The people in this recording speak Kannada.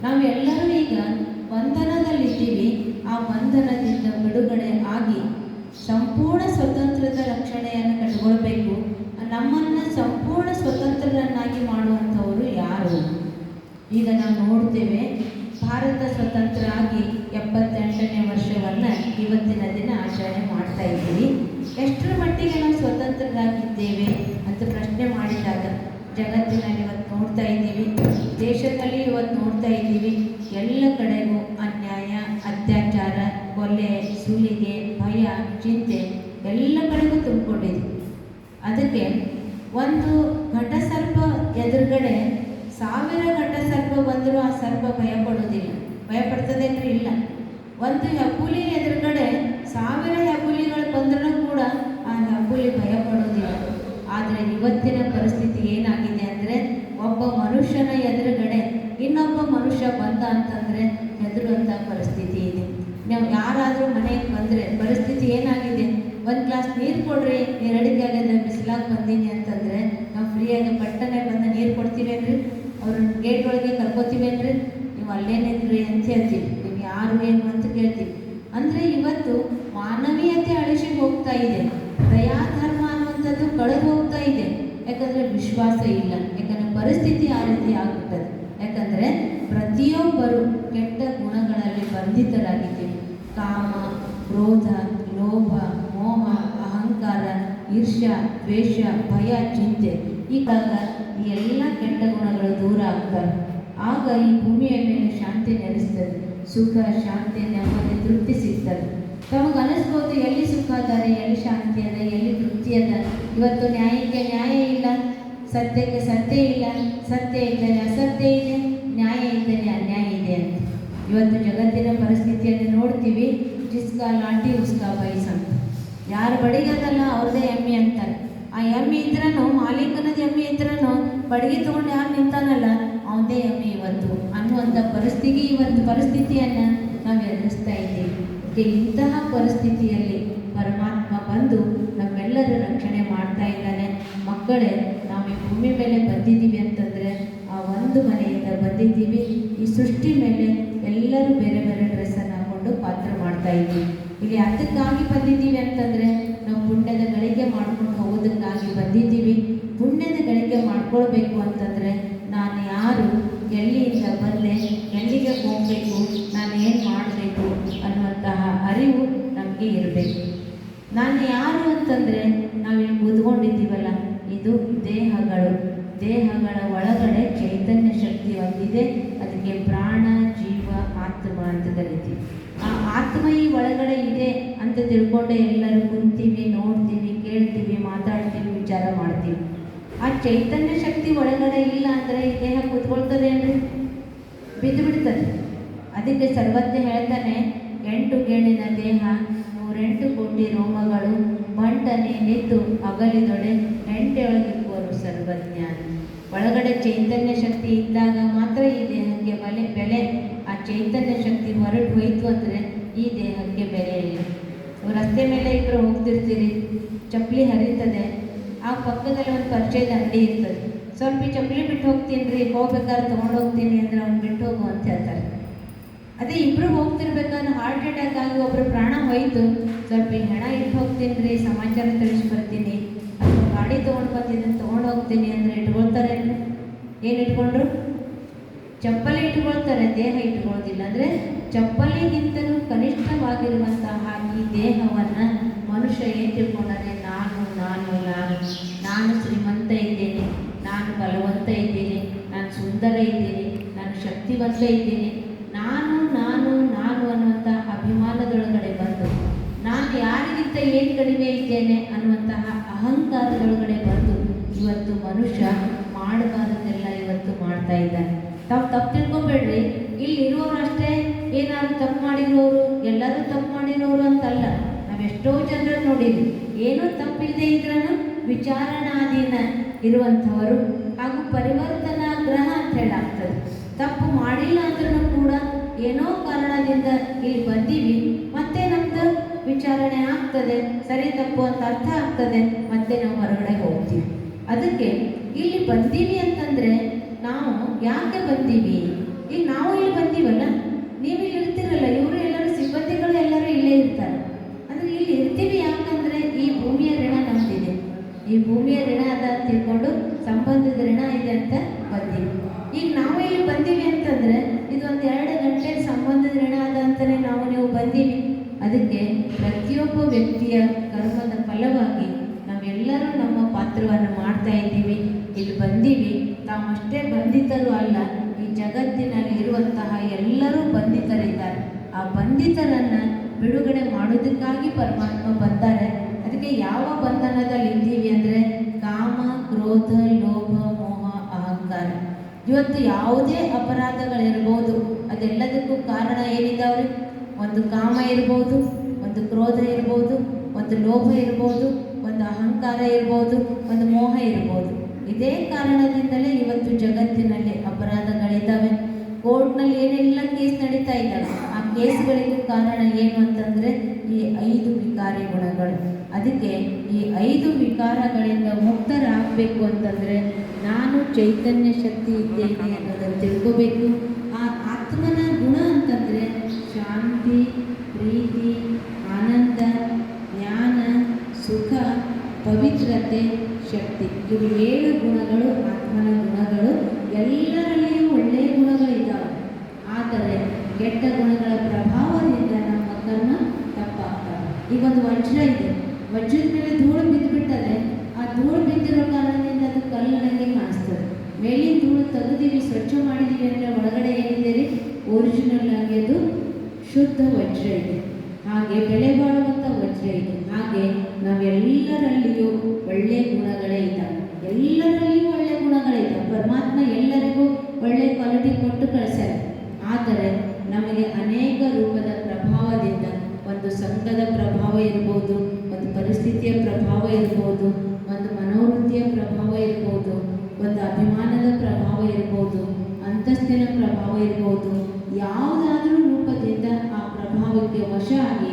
ನಾವೆಲ್ಲರೂ ಈಗ ಬಂಧನದಲ್ಲಿದ್ದೀವಿ. ಆ ಬಂಧನದಿಂದ ಬಿಡುಗಡೆ ಆಗಿ ಸಂಪೂರ್ಣ ಸ್ವತಂತ್ರದ ರಕ್ಷಣೆಯನ್ನು ಕಟ್ಕೊಳ್ಬೇಕು. ನಮ್ಮನ್ನು ಸಂಪೂರ್ಣ ಸ್ವತಂತ್ರರನ್ನಾಗಿ ಮಾಡುವಂಥವರು ಯಾರು? ಈಗ ನಾವು ನೋಡ್ತೇವೆ, ಭಾರತ ಸ್ವತಂತ್ರ ಆಗಿ 78ನೇ ವರ್ಷವನ್ನು ಇವತ್ತಿನ ದಿನ ಆಚರಣೆ ಮಾಡ್ತಾ ಇದ್ದೀವಿ. ಎಷ್ಟರ ಮಟ್ಟಿಗೆ ನಾವು ಸ್ವತಂತ್ರರಾಗಿದ್ದೇವೆ ಅಂತ ಪ್ರಶ್ನೆ ಮಾಡಿದಾಗ ಜಗತ್ತಿನಲ್ಲಿ ಇವತ್ತು ನೋಡ್ತಾ ಇದ್ದೀವಿ, ದೇಶದಲ್ಲಿ ಇವತ್ತು ನೋಡ್ತಾ ಇದ್ದೀವಿ, ಎಲ್ಲ ಕಡೆಗೂ ಅನ್ಯಾಯ, ಅತ್ಯಾಚಾರ, ಕೊಲೆ, ಸುಲಿಗೆ, ಭಯ, ಚಿಂತೆ ಎಲ್ಲ ಕಡೆಗೂ ತುಂಬಿಕೊಂಡಿದೆ. ಅದಕ್ಕೆ ಒಂದು ಘಟಸರ್ಪ ಎದುರುಗಡೆ 1000 ಘಟಸರ್ಪ ಬಂದರೂ ಆ ಸರ್ಪ ಭಯಪಡೋದಿಲ್ಲ. ಭಯಪಡ್ತದೆ ಅಂದರೆ ಇಲ್ಲ. ಒಂದು ಹೆಬ್ಬುಲಿ ಎದುರುಗಡೆ 1000 ಹೆಬ್ಬುಲಿಗಳು ಬಂದರೂ ಕೂಡ ಆ ಹೆಬ್ಬುಲಿ ಭಯಪಡೋದಿಲ್ಲ. ಆದರೆ ಇವತ್ತಿನ ಪರಿಸ್ಥಿತಿ ಏನಾಗಿದೆ ಅಂದರೆ, ಒಬ್ಬ ಮನುಷ್ಯನ ಎದುರುಗಡೆ ಇನ್ನೊಬ್ಬ ಮನುಷ್ಯ ಬಂದ ಅಂತಂದರೆ ಹೆದರುವಂಥ ಪರಿಸ್ಥಿತಿ ಇದೆ. ನಾವು ಯಾರಾದರೂ ಮನೆಗೆ ಬಂದರೆ ಪರಿಸ್ಥಿತಿ ಏನಾಗಿದೆ, ಒಂದು ಗ್ಲಾಸ್ ನೀರು ಕೊಡ್ರಿ, ನೀರು ಅಡಿಕೆ ಆಗದ ಬಿಸಿಲಾಗಿ ಬಂದೀನಿ ಅಂತಂದರೆ ನಾವು ಫ್ರೀಯಾಗಿ ಪಟ್ಟನೆ ಬಂದು ನೀರು ಕೊಡ್ತೀವೇನ್ರಿ? ಅವ್ರನ್ನ ಗೇಟ್ ಒಳಗೆ ಕರ್ಕೋತೀವೇನ್ರಿ? ನೀವು ಅಲ್ಲೇನಿದ್ರಿ ಅಂತ ಹೇಳ್ತೀವಿ, ನೀವು ಯಾರು ಏನು ಅಂತ ಕೇಳ್ತೀವಿ. ಅಂದರೆ ಇವತ್ತು ಮಾನವೀಯತೆ ಅಳಿಸಿ ಹೋಗ್ತಾ ಇದೆ, ದಯಾಧರ್ಮ ಅನ್ನುವಂಥದ್ದು ಕಳೆದು ಹೋಗ್ತಾ ಇದೆ. ಯಾಕಂದರೆ ವಿಶ್ವಾಸ ಇಲ್ಲ, ಯಾಕಂದರೆ ಪರಿಸ್ಥಿತಿ ಆ ರೀತಿ ಆಗ್ಬಿಟ್ಟದೆ. ಯಾಕಂದರೆ ಪ್ರತಿಯೊಬ್ಬರು ಕೆಟ್ಟ ಗುಣಗಳಲ್ಲಿ ಬಂಧಿತರಾಗಿದ್ದೀವಿ. ಕಾಮ, ಕ್ರೋಧ, ಲೋಭ, ಮೋಹ, ಅಹಂಕಾರ, ಈರ್ಷ್ಯ, ದ್ವೇಷ, ಭಯ, ಚಿಂತೆ, ಈಗಾಗ ಈ ಎಲ್ಲ ಕೆಟ್ಟ ಗುಣಗಳು ದೂರ ಆಗ್ತವೆ. ಆಗ ಈ ಭೂಮಿಯ ಮೇಲೆ ಶಾಂತಿ ನೆಲೆಸ್ತದೆ, ಸುಖ, ಶಾಂತಿ, ನೆಮ್ಮದಿ, ತೃಪ್ತಿ ಸಿಗ್ತದೆ. ತಮಗೆ ಅನಿಸ್ಬೋದು, ಎಲ್ಲಿ ಸುಖ ಅದಾರೆ, ಎಲ್ಲಿ ಶಾಂತಿ ಅದ, ಎಲ್ಲಿ ತೃಪ್ತಿ ಅದ? ಇವತ್ತು ನ್ಯಾಯಕ್ಕೆ ನ್ಯಾಯ ಇಲ್ಲ, ಸತ್ಯಕ್ಕೆ ಸತ್ಯ ಇಲ್ಲ, ಸತ್ಯ ಇದ್ದರೆ ಅಸತ್ಯ ಇದೆ, ನ್ಯಾಯ ಇದ್ದರೆ ಅನ್ಯಾಯ ಇದೆ ಅಂತ ಇವತ್ತು ಜಗತ್ತಿನ ಪರಿಸ್ಥಿತಿಯನ್ನು ನೋಡ್ತೀವಿ. ಜಿಸ್ಕಾ ಲಾಠಿ ಉಸ್ಕಾ ಬೈಸ್ ಅಂತ, ಯಾರು ಬಡಿಗದಲ್ಲ ಅವ್ರದ್ದೇ ಎಮ್ಮೆ ಅಂತಾರೆ. ಆ ಎಮ್ಮೆ ಇದ್ರೂ, ಮಾಲೀಕನದ ಎಮ್ಮೆ ಇದ್ರೂ ಬಡಿಗೆ ತೊಗೊಂಡು ಯಾರು ನಿಂತಾನಲ್ಲ ಅವನದೇ ಎಮ್ಮೆ ಇವತ್ತು ಅನ್ನುವಂಥ ಪರಿಸ್ಥಿತಿಯನ್ನು ನಾವು ಎದುರಿಸ್ತಾ ಇದ್ದೀವಿ. ಇಂತಹ ಪರಿಸ್ಥಿತಿಯಲ್ಲಿ ಪರಮಾತ್ಮ ಬಂದು ನಮ್ಮೆಲ್ಲರ ರಕ್ಷಣೆ ಮಾಡ್ತಾ ಇದ್ದಾನೆ. ಮಕ್ಕಳೇ, ನಾವು ಈ ಭೂಮಿ ಮೇಲೆ ಬಂದಿದ್ದೀವಿ ಅಂತಂದರೆ ಆ ಒಂದು ಮನೆಯಿಂದ ಬಂದಿದ್ದೀವಿ. ಈ ಸೃಷ್ಟಿ ಮೇಲೆ ಎಲ್ಲರೂ ಬೇರೆ ಬೇರೆ ಡ್ರೆಸ್ಸನ್ನು ಹಾಕ್ಕೊಂಡು ಪಾತ್ರ ಮಾಡ್ತಾ ಇದ್ದೀವಿ. ಇಲ್ಲಿ ಅದಕ್ಕಾಗಿ ಬಂದಿದ್ದೀವಿ ಅಂತಂದರೆ ನಾವು ಪುಣ್ಯದ ಗಳಿಕೆ ಮಾಡ್ಕೊಂಡು ಹೋಗೋದಕ್ಕಾಗಿ ಬಂದಿದ್ದೀವಿ. ಪುಣ್ಯದ ಗಳಿಕೆ ಮಾಡ್ಕೊಳ್ಬೇಕು ಅಂತಂದರೆ ನಾನು ಯಾರು, ಎಲ್ಲಿಂದ ಬಂದೆ, ಎಲ್ಲಿಗೆ ಹೋಗಬೇಕು, ನಾನು ಏನು ಮಾಡಬೇಕು ಅನ್ನುವಂತಹ ಅರಿವು ನಮಗೆ ಇರಬೇಕು. ನಾನು ಯಾರು ಅಂತಂದರೆ ನಾವಿಲ್ಲಿ ಕೂತ್ಕೊಂಡಿದ್ದೀವಲ್ಲ, ಇದು ದೇಹಗಳ ಒಳಗಡೆ ಚೈತನ್ಯ ಶಕ್ತಿ ಒಂದಿದೆ. ಅದಕ್ಕೆ ಪ್ರಾಣ, ಜೀವ, ಆತ್ಮ ಅಂತ ಕರಿತೀವಿ. ಆ ಆತ್ಮ ಈ ಒಳಗಡೆ ಇದೆ ಅಂತ ತಿಳ್ಕೊಂಡೆ ಎಲ್ಲರೂ ಕುಂತೀವಿ, ನೋಡ್ತೀವಿ, ಕೇಳ್ತೀವಿ, ಮಾತಾಡ್ತೀವಿ, ವಿಚಾರ ಮಾಡ್ತೀವಿ. ಆ ಚೈತನ್ಯ ಶಕ್ತಿ ಒಳಗಡೆ ಇಲ್ಲ ಅಂದರೆ ಈ ದೇಹ ಕೂತ್ಕೊಳ್ತದೆ ಅಂದರೆ ಬಿದ್ದು ಬಿಡ್ತದೆ. ಅದಕ್ಕೆ ಸರ್ವಜ್ಞ ಹೇಳ್ತಾನೆ, 8 ಗೇಣಿನ ದೇಹ, 108 ಕೋಟಿ ರೋಮಗಳು, ಬಂಟನೆ ನಿದ್ದು ಅಗಲಿದೊಡೆ, 8 ಸರ್ವಜ್ಞ. ಒಳಗಡೆ ಚೈತನ್ಯ ಶಕ್ತಿ ಇದ್ದಾಗ ಮಾತ್ರ ಈ ದೇಹಕ್ಕೆ ಬೆಲೆ. ಆ ಚೈತನ್ಯ ಶಕ್ತಿ ಹೊರಟು ಹೋಯಿತು ಅಂದರೆ ಈ ದೇಹಕ್ಕೆ ಬೆಲೆ ಇಲ್ಲ. ರಸ್ತೆ ಮೇಲೆ ಇಬ್ಬರು ಹೋಗ್ತಿರ್ತೀರಿ, ಚಪ್ಪಲಿ ಹರಿತದೆ, ಆ ಪಕ್ಕದಲ್ಲಿ ಒಂದು ಪರಿಚಯದ ಅಂಗಡಿ ಇರ್ತದೆ. ಸ್ವಲ್ಪ ಈ ಚಪ್ಪಲಿ ಬಿಟ್ಟು ಹೋಗ್ತೀನಿ ರೀ, ಹೋಗ್ಬೇಕಾದ್ರೆ ತೊಗೊಂಡು ಹೋಗ್ತೀನಿ ಅಂದರೆ ಅವ್ನು ಬಿಟ್ಟು ಹೋಗು ಅಂತ ಹೇಳ್ತಾರೆ. ಅದೇ ಇಬ್ಬರು ಹೋಗ್ತಿರ್ಬೇಕಾದ್ರೆ ಹಾರ್ಟ್ ಅಟ್ಯಾಕ್ ಆಗಿ ಒಬ್ಬರು ಪ್ರಾಣ ಹೋಯಿತು, ಸ್ವಲ್ಪ ಈ ಹೆಣ ಇಟ್ಟು ಹೋಗ್ತೀನಿ ರೀ, ಸಮಾಚಾರ ತಿಳಿಸಿ ಬರ್ತೀನಿ, ಅಥವಾ ಗಾಡಿ ತೊಗೊಂಡು ಬಂದಿದ್ದೀನಿ ತೊಗೊಂಡು ಹೋಗ್ತೀನಿ ಅಂದರೆ ಇಟ್ಕೊಳ್ತಾರೆ. ಏನು ಇಟ್ಕೊಂಡ್ರು? ಚಪ್ಪಲಿ ಇಟ್ಕೊಳ್ತಾರೆ, ದೇಹ ಇಟ್ಕೊಳ್ಳೋದಿಲ್ಲ. ಅಂದರೆ ಚಪ್ಪಲಿಗಿಂತಲೂ ಕನಿಷ್ಠವಾಗಿರುವಂತಹ ಈ ದೇಹವನ್ನು ಮನುಷ್ಯ ಏನು ತಿಳ್ಕೊಂಡಾರೆ, ನಾನು ಶ್ರೀಮಂತ ಇದ್ದೇನೆ, ನಾನು ಬಲವಂತ ಇದ್ದೀನಿ, ನಾನು ಸುಂದರ ಇದ್ದೀನಿ, ನಾನು ಶಕ್ತಿವಂತ ಇದ್ದೀನಿ, ನಾನು ಅನ್ನುವಂಥ ಅಭಿಮಾನದೊಳಗಡೆ ಬಂದು, ನಾನು ಯಾರಿಗಿಂತ ಏನು ಕಡಿಮೆ ಇದ್ದೇನೆ ಅನ್ನುವಂತಹ ಅಹಂಕಾರದೊಳಗಡೆ ಬಂದು ಇವತ್ತು ಮನುಷ್ಯ ಮಾಡಬಾರದೆಲ್ಲ ಇವತ್ತು ಮಾಡ್ತಾ ಇದ್ದಾನೆ. ತಪ್ಪು ತಿಳ್ಕೊಬೇಡ್ರಿ, ಇಲ್ಲಿರೋರು ಅಷ್ಟೇ ಏನಾದ್ರು ತಪ್ಪು ಮಾಡಿರೋರು, ಎಲ್ಲರೂ ತಪ್ಪು ಮಾಡಿರೋರು ಅಂತಲ್ಲ. ನಾವೆಷ್ಟೋ ಜನರು ನೋಡಿದ್ವಿ, ಏನೂ ತಪ್ಪಿಲ್ಲದೆ ಇದ್ರೂ ವಿಚಾರಣಾಧೀನ ಇರುವಂಥವರು ಹಾಗೂ ಪರಿವರ್ತನಾ ಗ್ರಹ ಅಂತ ಹೇಳಾಗ್ತದೆ. ತಪ್ಪು ಮಾಡಿಲ್ಲ ಅಂದ್ರೂ ಕೂಡ ಏನೋ ಕಾರಣದಿಂದ ಇಲ್ಲಿ ಬಂದೀವಿ, ಮತ್ತೆ ನಮ್ಮದು ವಿಚಾರಣೆ ಆಗ್ತದೆ, ಸರಿ ತಪ್ಪು ಅಂತ ಅರ್ಥ ಆಗ್ತದೆ, ಮತ್ತೆ ನಾವು ಹೊರಗಡೆ ಹೋಗ್ತೀವಿ. ಅದಕ್ಕೆ ಇಲ್ಲಿ ಬಂದೀವಿ ಅಂತಂದರೆ ನಾವು ಯಾಕೆ ಬಂದೀವಿ? ಈಗ ನಾವು ಇಲ್ಲಿ ಬಂದೀವಲ್ಲ, ನೀವು ಇಲ್ಲಿ ಇರ್ತೀರಲ್ಲ, ಇವರು ಎಲ್ಲರೂ ಸಿಬ್ಬಂದಿಗಳು ಎಲ್ಲರೂ ಇಲ್ಲೇ ಇರ್ತಾರೆ. ಅಂದರೆ ಇಲ್ಲಿ ಇರ್ತೀವಿ ಯಾಕಂದರೆ ಈ ಭೂಮಿಯ ಋಣ ನಮ್ದಿದೆ. ಈ ಭೂಮಿಯ ಋಣ ಅದ ಅಂತ ತಿಳ್ಕೊಂಡು ಸಂಬಂಧದ ಋಣ ಇದೆ ಅಂತ ಬಂದೀವಿ. ಈಗ ನಾವು ಇಲ್ಲಿ ಬಂದೀವಿ ಅಂತಂದರೆ ಇದು ಒಂದು 2 ಗಂಟೆ ಸಂಬಂಧದ ಋಣ ಅದ ಅಂತಲೇ ನೀವು ಬಂದೀವಿ. ಅದಕ್ಕೆ ಪ್ರತಿಯೊಬ್ಬ ವ್ಯಕ್ತಿಯ ಕರ್ಮದ ಫಲವಾಗಿ ನಾವೆಲ್ಲರೂ ನಮ್ಮ ಪಾತ್ರವನ್ನು ಮಾಡ್ತಾ ಇದ್ದೀವಿ. ಇಲ್ಲಿ ಬಂದೀವಿ, ತಾವಷ್ಟೇ ಬಂಧಿತರು ಅಲ್ಲ, ಈ ಜಗತ್ತಿನಲ್ಲಿ ಇರುವಂತಹ ಎಲ್ಲರೂ ಬಂಧಿತರಿದ್ದಾರೆ. ಆ ಬಂಧಿತರನ್ನು ಬಿಡುಗಡೆ ಮಾಡೋದಕ್ಕಾಗಿ ಪರಮಾತ್ಮ ಬಂದ್ದಾರೆ. ಅದಕ್ಕೆ ಯಾವ ಬಂಧನದಲ್ಲಿ ಇದ್ದೀವಿ ಅಂದರೆ ಕಾಮ, ಕ್ರೋಧ, ಲೋಭ, ಮೋಹ, ಅಹಂಕಾರ. ಇವತ್ತು ಯಾವುದೇ ಅಪರಾಧಗಳಿರ್ಬೋದು, ಅದೆಲ್ಲದಕ್ಕೂ ಕಾರಣ ಏನಿದಾವ್ರಿ? ಒಂದು ಕಾಮ ಇರ್ಬೋದು, ಒಂದು ಕ್ರೋಧ ಇರ್ಬೋದು, ಒಂದು ಲೋಭ ಇರ್ಬೋದು, ಒಂದು ಅಹಂಕಾರ ಇರ್ಬೋದು, ಒಂದು ಮೋಹ ಇರ್ಬೋದು. ಇದೇ ಕಾರಣದಿಂದಲೇ ಇವತ್ತು ಜಗತ್ತಿನಲ್ಲಿ ಅಪರಾಧಗಳಿದ್ದಾವೆ. ಕೋರ್ಟ್ನಲ್ಲಿ ಏನೆಲ್ಲ ಕೇಸ್ ನಡೀತಾ ಇದ್ದಾವೆ, ಆ ಕೇಸ್ಗಳಿಗೂ ಕಾರಣ ಏನು ಅಂತಂದರೆ ಈ 5 ವಿಕಾರಿ ಗುಣಗಳು. ಅದಕ್ಕೆ ಈ 5 ವಿಕಾರಗಳಿಂದ ಮುಕ್ತರಾಗಬೇಕು ಅಂತಂದರೆ ನಾನು ಚೈತನ್ಯ ಶಕ್ತಿ ಇದ್ದೇನೆ ಅನ್ನೋದನ್ನು ತಿಳ್ಕೋಬೇಕು. ಆ ಆತ್ಮನ ಗುಣ ಅಂತಂದರೆ ಶಾಂತಿ, ಪ್ರೀತಿ, ಆನಂದ, ಜ್ಞಾನ, ಸುಖ, ಪವಿತ್ರತೆ, ಶಕ್ತಿ. ಇವು 7 ಗುಣಗಳು ಆತ್ಮನ ಗುಣಗಳು. ಎಲ್ಲರಲ್ಲಿಯೂ ಒಳ್ಳೆಯ ಗುಣಗಳಿದ್ದಾವೆ. ಆದರೆ ಕೆಟ್ಟ ಗುಣಗಳ ಪ್ರಭಾವದಿಂದ ನಮ್ಮ ಕರ್ಮ ತಪ್ಪಾಗ್ತವೆ. ಈಗ ಒಂದು ವಜ್ರ ಇದೆ, ವಜ್ರದ ಮೇಲೆ ಧೂಳು ಬಿದ್ದುಬಿಟ್ಟರೆ ಆ ಧೂಳು ಬಿದ್ದಿರೋ ಕಾರಣದಿಂದ ಅದು ಕಲ್ಲಿನಂಗೆ ಕಾಣಿಸ್ತದೆ. ಮೇಲಿನ ಧೂಳು ತೆಗೆದೀವಿ, ಸ್ವಚ್ಛ ಮಾಡಿದ್ದೀವಿ ಅಂದರೆ ಒಳಗಡೆ ಏನಿದೆ ರೀ? ಒರಿಜಿನಲ್ ಆಗಿ ಅದು ಶುದ್ಧ ವಜ್ರ ಇದೆ. ಹಾಗೆ ಬೆಲೆ ಬಾಳುವಂಥ ವಜ್ರ ಇದೆ. ಹಾಗೆ ನಾವೆಲ್ಲರಲ್ಲಿಯೂ ಒಳ್ಳೆಯ ಗುಣಗಳೇ ಇದ್ದಾವೆ. ಎಲ್ಲರಲ್ಲಿಯೂ ಒಳ್ಳೆಯ ಗುಣಗಳಿದ್ದಾವೆ. ಪರಮಾತ್ಮ ಎಲ್ಲರಿಗೂ ಒಳ್ಳೆಯ ಕ್ವಾಲಿಟಿ ಕೊಟ್ಟು ಕಳಿಸ್ಯಾರ. ಆದರೆ ನಮಗೆ ಅನೇಕ ರೂಪದ ಪ್ರಭಾವದಿಂದ, ಒಂದು ಸಂಘದ ಪ್ರಭಾವ ಇರ್ಬೋದು, ಒಂದು ಪರಿಸ್ಥಿತಿಯ ಪ್ರಭಾವ ಇರ್ಬೋದು, ಒಂದು ಮನೋವೃತ್ತಿಯ ಪ್ರಭಾವ ಇರ್ಬೋದು, ಒಂದು ಅಭಿಮಾನದ ಪ್ರಭಾವ ಇರ್ಬೋದು, ಅಂತಸ್ತಿನ ಪ್ರಭಾವ ಇರ್ಬೋದು. ಯಾವುದಾದ್ರೂ ರೂಪದಿಂದ ಆ ಪ್ರಭಾವಕ್ಕೆ ವಶ ಆಗಿ